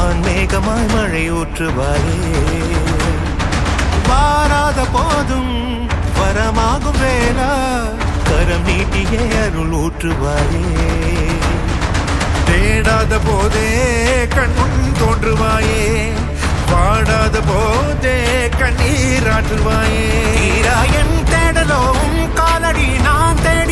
வான்மேகமாய் மழை ஊற்றுவாயே. வாராத போதும் வரமாகும் வேளா கரம் நீட்டியே அருள் ஊற்றுவாயே. தேடாத போதே கண்முன் தோன்றுவாயே, பாடாத போதே கண்ணீராற்றுவாயே. தீரா என் தேடலும் காலடி நான் தேட